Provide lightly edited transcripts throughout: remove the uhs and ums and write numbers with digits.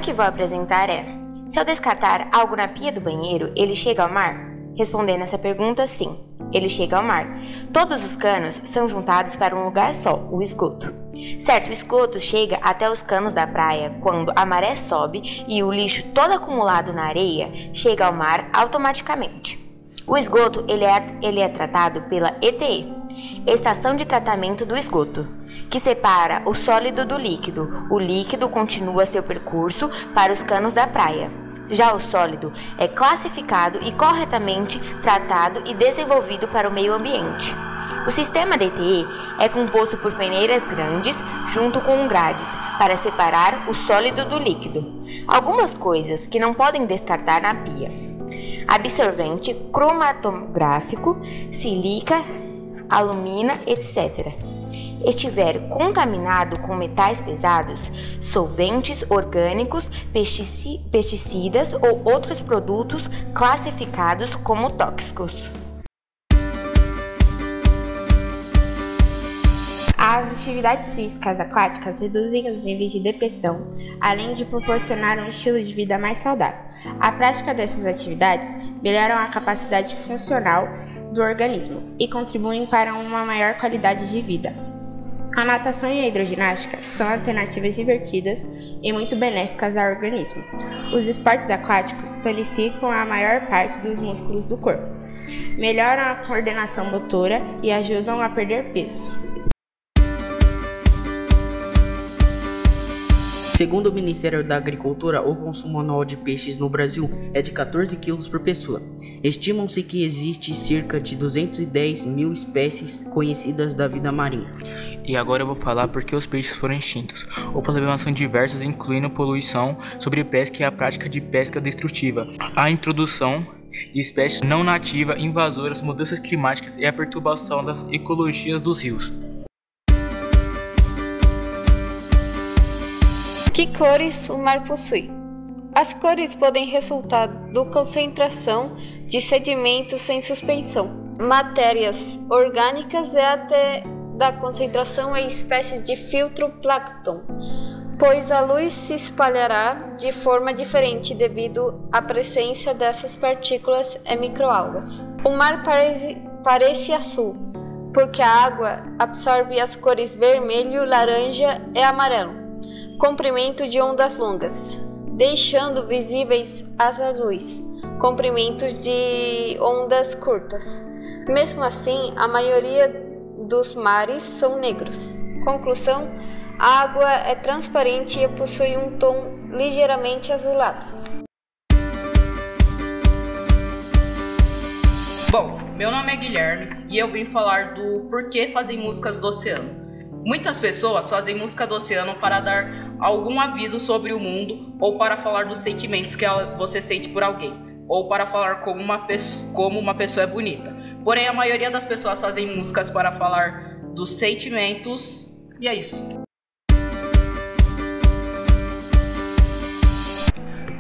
que vou apresentar é: se eu descartar algo na pia do banheiro, ele chega ao mar? Respondendo essa pergunta, sim, ele chega ao mar. Todos os canos são juntados para um lugar só, o esgoto. Certo, o esgoto chega até os canos da praia quando a maré sobe e o lixo todo acumulado na areia chega ao mar automaticamente. O esgoto ele é tratado pela ETE, Estação de Tratamento do Esgoto, que separa o sólido do líquido. O líquido continua seu percurso para os canos da praia. Já o sólido é classificado e corretamente tratado e desenvolvido para o meio ambiente. O sistema DTE é composto por peneiras grandes junto com grades para separar o sólido do líquido. Algumas coisas que não podem descartar na pia: absorvente cromatográfico, sílica, alumina, etc. Estiver contaminado com metais pesados, solventes orgânicos, pesticidas ou outros produtos classificados como tóxicos. As atividades físicas aquáticas reduzem os níveis de depressão, além de proporcionar um estilo de vida mais saudável. A prática dessas atividades melhoram a capacidade funcional do organismo e contribuem para uma maior qualidade de vida. A natação e a hidroginástica são alternativas divertidas e muito benéficas ao organismo. Os esportes aquáticos tonificam a maior parte dos músculos do corpo, melhoram a coordenação motora e ajudam a perder peso. Segundo o Ministério da Agricultura, o consumo anual de peixes no Brasil é de 14 quilos por pessoa. Estimam-se que existe cerca de 210 mil espécies conhecidas da vida marinha. E agora eu vou falar por que os peixes foram extintos. Os problemas são diversos, incluindo poluição, sobrepesca e a prática de pesca destrutiva, a introdução de espécies não nativas, invasoras, mudanças climáticas e a perturbação das ecologias dos rios. Que cores o mar possui? As cores podem resultar da concentração de sedimentos em suspensão, matérias orgânicas e até da concentração em espécies de fitoplâncton, pois a luz se espalhará de forma diferente devido à presença dessas partículas e microalgas. O mar parece azul, porque a água absorve as cores vermelho, laranja e amarelo. Comprimento de ondas longas, deixando visíveis as azuis, comprimentos de ondas curtas. Mesmo assim, a maioria dos mares são negros. Conclusão: a água é transparente e possui um tom ligeiramente azulado. Bom, meu nome é Guilherme e eu vim falar do porquê fazem músicas do oceano. Muitas pessoas fazem música do oceano para dar algum aviso sobre o mundo, ou para falar dos sentimentos que você sente por alguém, ou para falar como uma pessoa é bonita. Porém, a maioria das pessoas fazem músicas para falar dos sentimentos, e é isso.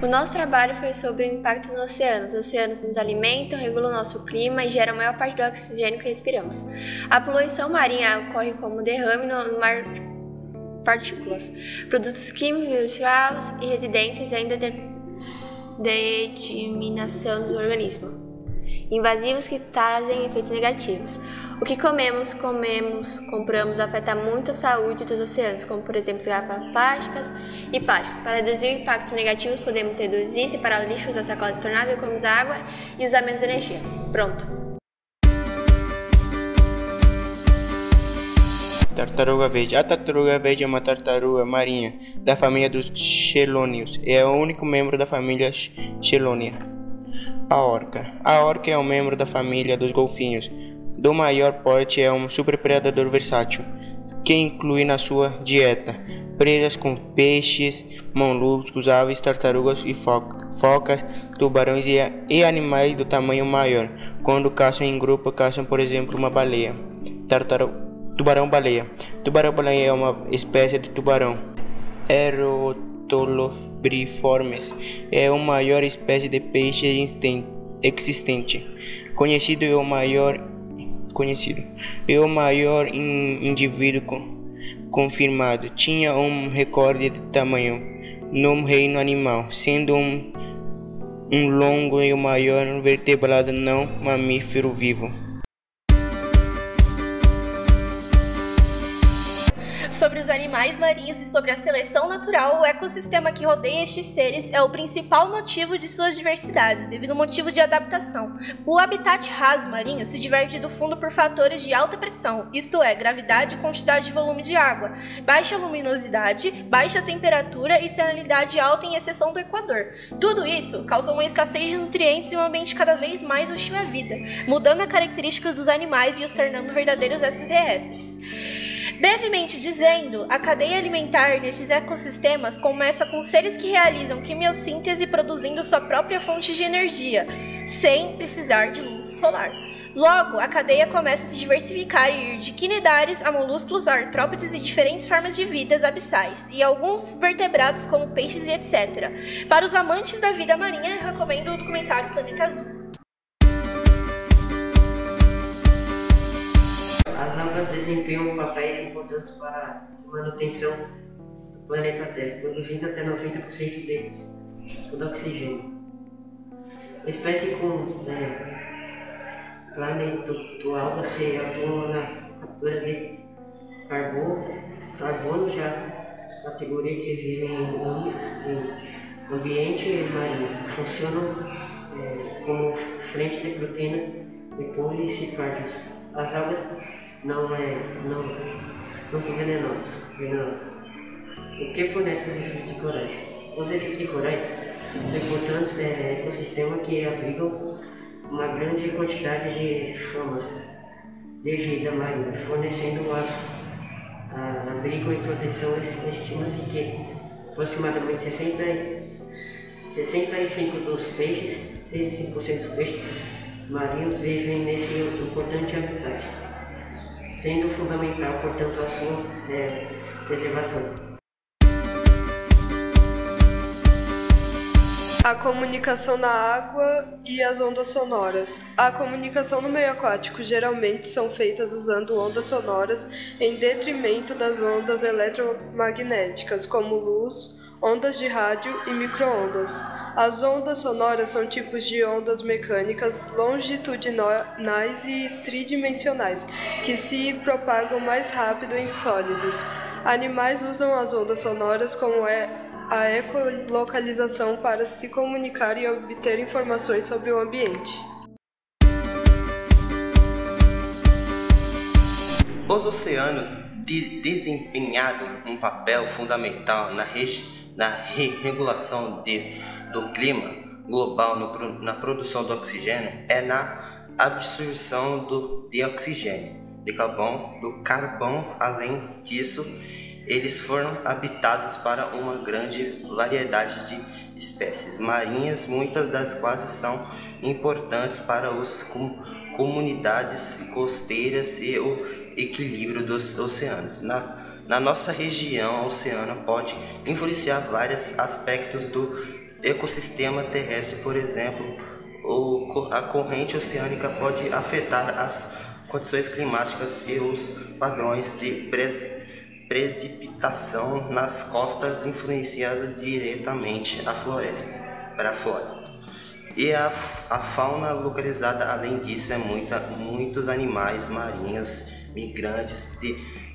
O nosso trabalho foi sobre o impacto no oceano. Os oceanos nos alimentam, regulam o nosso clima e geram a maior parte do oxigênio que respiramos. A poluição marinha ocorre como derrame no mar de partículas, produtos químicos industriais e residências e ainda disseminação do organismo. Invasivos que trazem efeitos negativos. O que compramos afeta muito a saúde dos oceanos, como por exemplo garrafas plásticas e plásticos. Para reduzir o impacto negativo, podemos reduzir, separar o lixo, usar sacolas tornáveis, economizar água e usar menos energia. Pronto! Tartaruga verde. A tartaruga verde é uma tartaruga marinha da família dos chelônios. É o único membro da família Chelonia. A orca. A orca é um membro da família dos golfinhos. Do maior porte, é um superpredador versátil, que inclui na sua dieta presas com peixes, moluscos, aves, tartarugas e focas, tubarões e animais do tamanho maior. Quando caçam em grupo, caçam por exemplo uma baleia. Tubarão-baleia. Tubarão-baleia é uma espécie de tubarão. Erotolobriformes é a maior espécie de peixe existente. Conhecido é o maior indivíduo confirmado. Tinha um recorde de tamanho no reino animal, sendo um longo e o maior vertebrado não mamífero vivo. Sobre os animais marinhos e sobre a seleção natural, o ecossistema que rodeia estes seres é o principal motivo de suas diversidades, devido ao motivo de adaptação. O habitat raso marinho se diverte do fundo por fatores de alta pressão, isto é, gravidade e quantidade de volume de água, baixa luminosidade, baixa temperatura e salinidade alta em exceção do Equador. Tudo isso causa uma escassez de nutrientes e um ambiente cada vez mais hostil à vida, mudando as características dos animais e os tornando verdadeiros extraterrestres. Brevemente dizendo, a cadeia alimentar nestes ecossistemas começa com seres que realizam quimiossíntese produzindo sua própria fonte de energia, sem precisar de luz solar. Logo, a cadeia começa a se diversificar e ir de quinidários a moluscos, artrópodes e diferentes formas de vidas abissais, e alguns vertebrados como peixes e etc. Para os amantes da vida marinha, eu recomendo o documentário Planeta Azul. As algas desempenham papéis importantes para a manutenção do planeta Terra, produzindo até 90% de todo o oxigênio. A espécie com planeto-alga se atua na captura de carbono, já categoria que vive em ambiente marinho. Funcionam como frente de proteína de polissacarídeos. As algas não são venenosas. O que fornece os recifes de corais? Os recifes de corais são importantes ecossistemas que abrigam uma grande quantidade de formas de vida marinha, fornecendo abrigo e proteção. Estima-se que aproximadamente 65% dos peixes marinhos vivem nesse importante habitat, sendo fundamental, portanto, a sua preservação. A comunicação na água e as ondas sonoras. A comunicação no meio aquático geralmente são feitas usando ondas sonoras em detrimento das ondas eletromagnéticas, como luz, ondas de rádio e micro-ondas. As ondas sonoras são tipos de ondas mecânicas longitudinais e tridimensionais, que se propagam mais rápido em sólidos. Animais usam as ondas sonoras como a ecolocalização para se comunicar e obter informações sobre o ambiente. Os oceanos desempenharam um papel fundamental na regulação do clima global, na produção do oxigênio, na absorção de oxigênio, de carbono. Além disso, eles foram habitados para uma grande variedade de espécies marinhas, muitas das quais são importantes para as comunidades costeiras e o equilíbrio dos oceanos. Na nossa região, o oceano pode influenciar vários aspectos do ecossistema terrestre. Por exemplo, a corrente oceânica pode afetar as condições climáticas e os padrões de precipitação nas costas, influenciando diretamente a flora. E a fauna localizada, além disso, muitos animais marinhos migrantes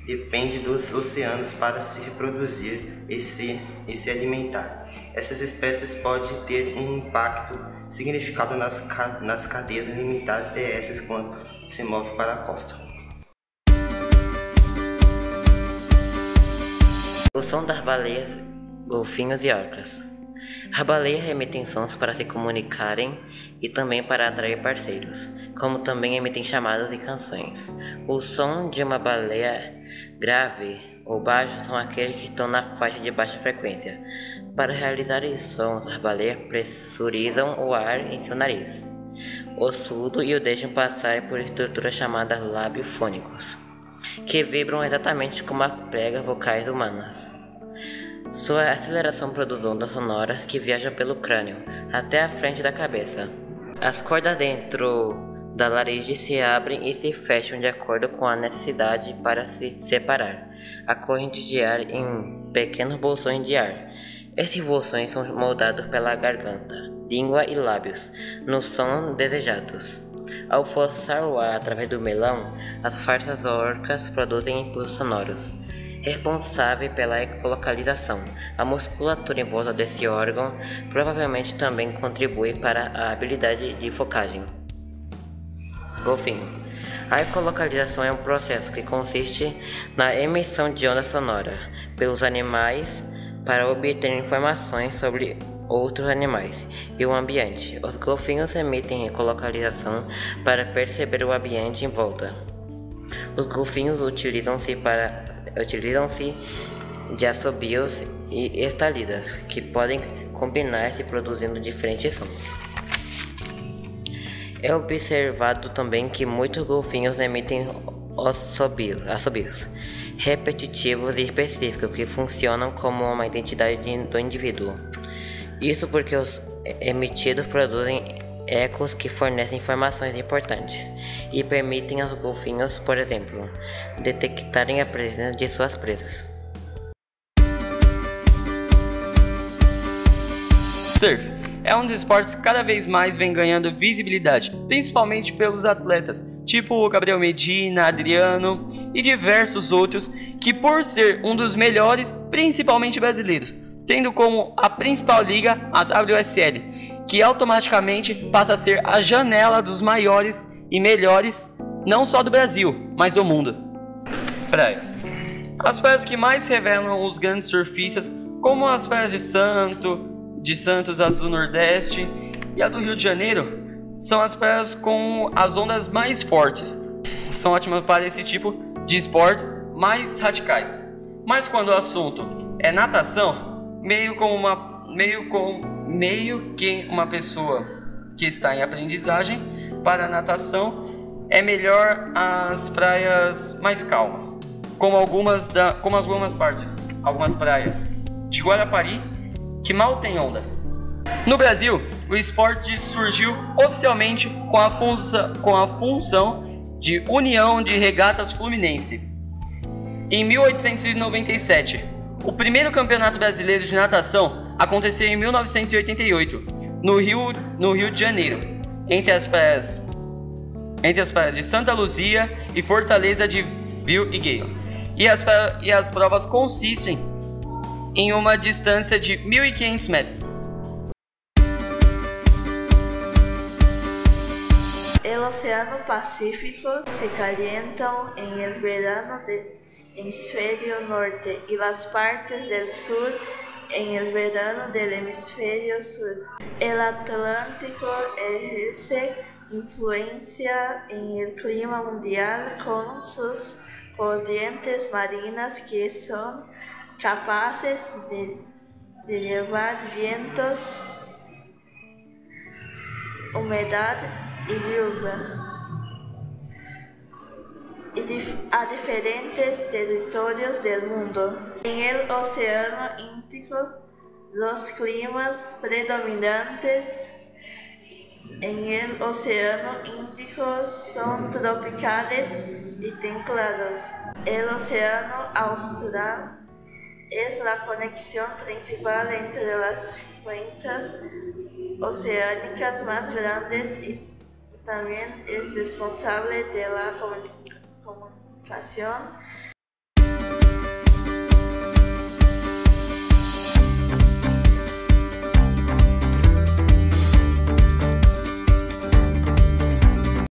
dependem dos oceanos para se reproduzir e se alimentar. Essas espécies podem ter um impacto significativo nas cadeias alimentares terrestres quando se movem para a costa. O som das baleias, golfinhos e orcas. As baleias emitem sons para se comunicarem e também para atrair parceiros, como também emitem chamadas e canções. O som de uma baleia grave ou baixo são aqueles que estão na faixa de baixa frequência. Para realizar esses sons, as baleias pressurizam o ar em seu nariz, o surdo, e o deixam passar por estruturas chamadas lábios fônicos, que vibram exatamente como as pregas vocais humanas. Sua aceleração produz ondas sonoras que viajam pelo crânio até a frente da cabeça. As cordas dentro da laringe se abrem e se fecham de acordo com a necessidade para se separar a corrente de ar em pequenos bolsões de ar, Esses bolsões são moldados pela garganta, língua e lábios, nos sons desejados. Ao forçar o ar através do melão, as farsas orcas produzem impulsos sonoros, responsável pela ecolocalização. A musculatura em volta desse órgão provavelmente também contribui para a habilidade de focagem. Golfinho. A ecolocalização é um processo que consiste na emissão de onda sonora pelos animais para obter informações sobre outros animais e o ambiente. Os golfinhos emitem ecolocalização para perceber o ambiente em volta. Os golfinhos utilizam-se de assobios e estalidas, que podem combinar-se produzindo diferentes sons. É observado também que muitos golfinhos emitem assobios repetitivos e específicos que funcionam como uma identidade do indivíduo. Isso porque os emitidos produzem ecos que fornecem informações importantes e permitem aos golfinhos, por exemplo, detectarem a presença de suas presas. Surf é um dos esportes que cada vez mais vem ganhando visibilidade, principalmente pelos atletas, tipo o Gabriel Medina, Adriano e diversos outros, que por ser um dos melhores, principalmente brasileiros, tendo como a principal liga a WSL, que automaticamente passa a ser a janela dos maiores e melhores, não só do Brasil, mas do mundo. Praias. As praias que mais revelam os grandes surfistas, como as praias de Santos, a do Nordeste e a do Rio de Janeiro, são as praias com as ondas mais fortes. São ótimas para esse tipo de esportes mais radicais. Mas quando o assunto é natação, meio que uma pessoa que está em aprendizagem para a natação, é melhor as praias mais calmas, como algumas praias de Guarapari, que mal tem onda. No Brasil, o esporte surgiu oficialmente com a função de União de Regatas Fluminense. Em 1897, o primeiro campeonato brasileiro de natação aconteceu em 1988, no Rio de Janeiro, entre as praias de Santa Luzia e Fortaleza de Vil e Gale. E as provas consistem em uma distância de 1.500 metros. El Océano Pacífico se calienta en el verano del hemisferio norte y las partes del sur en el verano del hemisferio sur. El Atlántico ejerce influencia en el clima mundial con sus corrientes marinas que son capaces de llevar vientos, humedad y lluvia a diferentes territorios del mundo. En el Océano Índico, los climas predominantes en el Océano Índico son tropicales y templados. El Océano Austral es la conexión principal entre las cuencas oceánicas más grandes y también es responsable de la comunicación